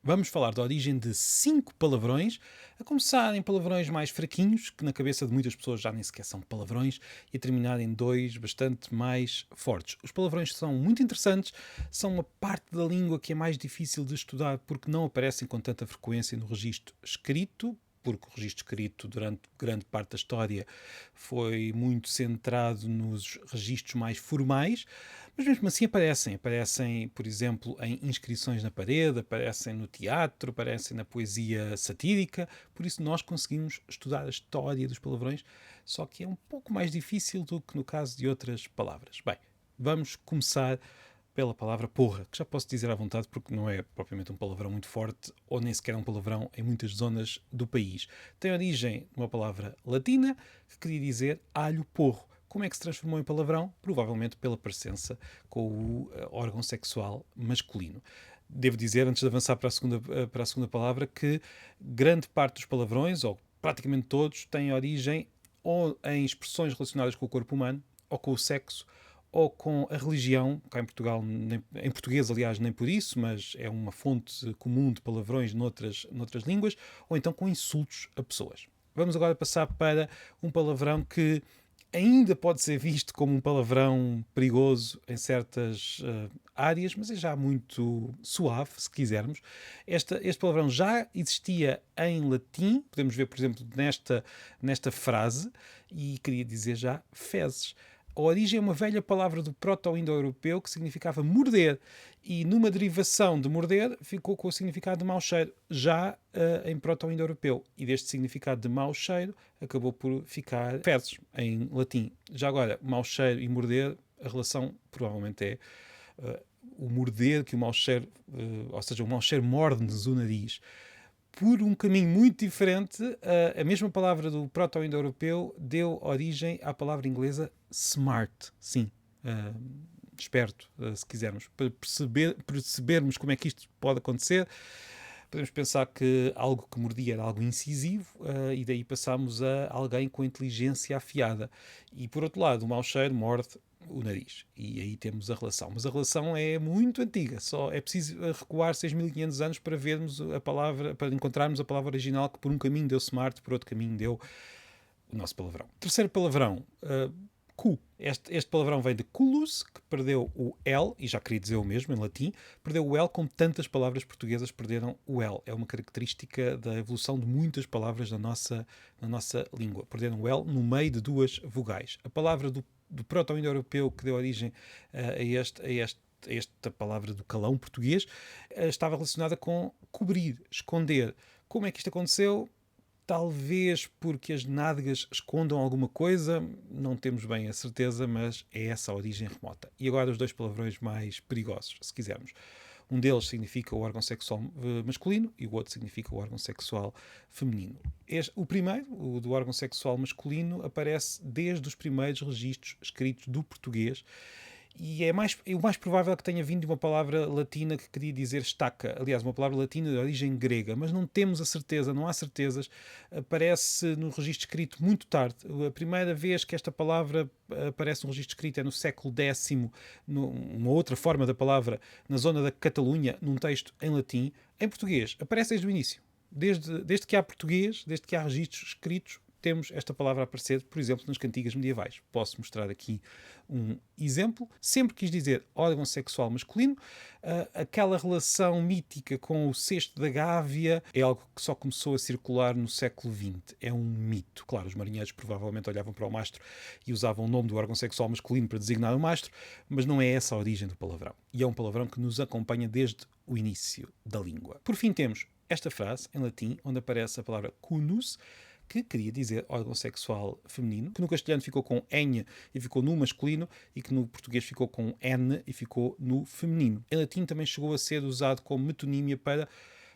Vamos falar da origem de 5 palavrões, a começar em palavrões mais fraquinhos, que na cabeça de muitas pessoas já nem sequer são palavrões, e a terminar em 2 bastante mais fortes. Os palavrões são muito interessantes, são uma parte da língua que é mais difícil de estudar porque não aparecem com tanta frequência no registro escrito, porque o registro escrito durante grande parte da história foi muito centrado nos registros mais formais, mas mesmo assim aparecem, por exemplo, em inscrições na parede, aparecem no teatro, aparecem na poesia satírica, por isso nós conseguimos estudar a história dos palavrões, só que é um pouco mais difícil do que no caso de outras palavras. Bem, vamos começar pela palavra porra, que já posso dizer à vontade porque não é propriamente um palavrão muito forte ou nem sequer um palavrão em muitas zonas do país. Tem origem numa palavra latina que queria dizer alho porro. Como é que se transformou em palavrão? Provavelmente pela presença com o órgão sexual masculino. Devo dizer, antes de avançar para a segunda palavra, que grande parte dos palavrões, ou praticamente todos, têm origem ou em expressões relacionadas com o corpo humano, ou com o sexo, ou com a religião, cá em Portugal, em português, aliás, nem por isso, mas é uma fonte comum de palavrões noutras línguas, ou então com insultos a pessoas. Vamos agora passar para um palavrão que ainda pode ser visto como um palavrão perigoso em certas áreas, mas é já muito suave, se quisermos. Este palavrão já existia em latim, podemos ver, por exemplo, nesta frase, e queria dizer já fezes. A origem é uma velha palavra do proto-indo-europeu que significava morder, e numa derivação de morder ficou com o significado de mau cheiro, já em proto-indo-europeu. E deste significado de mau cheiro acabou por ficar fezes, em latim. Já agora, mau cheiro e morder, a relação provavelmente é o morder que o mau cheiro, ou seja, o mau cheiro morde-nos o nariz. Por um caminho muito diferente, a mesma palavra do proto-indo-europeu deu origem à palavra inglesa smart. Sim, esperto, se quisermos. Para percebermos como é que isto pode acontecer, podemos pensar que algo que mordia era algo incisivo, e daí passámos a alguém com inteligência afiada. E por outro lado, o mau cheiro morde o nariz. E aí temos a relação. Mas a relação é muito antiga. Só é preciso recuar 6.500 anos para vermos a palavra, para encontrarmos a palavra original que por um caminho deu smart, por outro caminho deu o nosso palavrão. Terceiro palavrão, cu. Este palavrão vem de culus, que perdeu o L, e já queria dizer o mesmo em latim, perdeu o L como tantas palavras portuguesas perderam o L. É uma característica da evolução de muitas palavras na nossa língua. Perderam o L no meio de duas vogais. A palavra do proto-indo-europeu que deu origem a esta palavra do calão português estava relacionada com cobrir, esconder. Como é que isto aconteceu? Talvez porque as nádegas escondam alguma coisa, não temos bem a certeza, mas é essa a origem remota. E agora os dois palavrões mais perigosos, se quisermos. Um deles significa o órgão sexual masculino e o outro significa o órgão sexual feminino. O primeiro, o do órgão sexual masculino, aparece desde os primeiros registros escritos do português, e o mais provável é que tenha vindo de uma palavra latina que queria dizer estaca. Aliás, uma palavra latina de origem grega, mas não temos a certeza, não há certezas. Aparece no registro escrito muito tarde. A primeira vez que esta palavra aparece no registro escrito é no século X, uma outra forma da palavra, na zona da Catalunha, num texto em latim. Em português, aparece desde o início. Desde que há português, desde que há registros escritos, temos esta palavra a aparecer, por exemplo, nas cantigas medievais. Posso mostrar aqui um exemplo. Sempre quis dizer órgão sexual masculino. Aquela relação mítica com o cesto da Gávea é algo que só começou a circular no século XX. É um mito. Claro, os marinheiros provavelmente olhavam para o mastro e usavam o nome do órgão sexual masculino para designar o mastro, mas não é essa a origem do palavrão. E é um palavrão que nos acompanha desde o início da língua. Por fim, temos esta frase em latim, onde aparece a palavra cunus, que queria dizer órgão sexual feminino, que no castelhano ficou com enha e ficou no masculino, e que no português ficou com n e ficou no feminino. Em latim também chegou a ser usado como metonímia para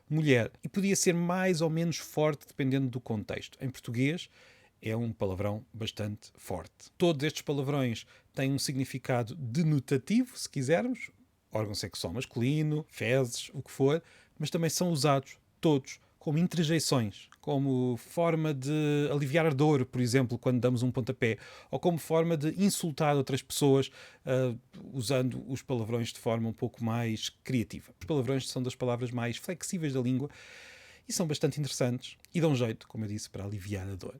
mulher, e podia ser mais ou menos forte dependendo do contexto. Em português é um palavrão bastante forte. Todos estes palavrões têm um significado denotativo, se quisermos, órgão sexual masculino, fezes, o que for, mas também são usados todos como interjeições, como forma de aliviar a dor, por exemplo, quando damos um pontapé, ou como forma de insultar outras pessoas, usando os palavrões de forma um pouco mais criativa. Os palavrões são das palavras mais flexíveis da língua e são bastante interessantes e dão jeito, como eu disse, para aliviar a dor.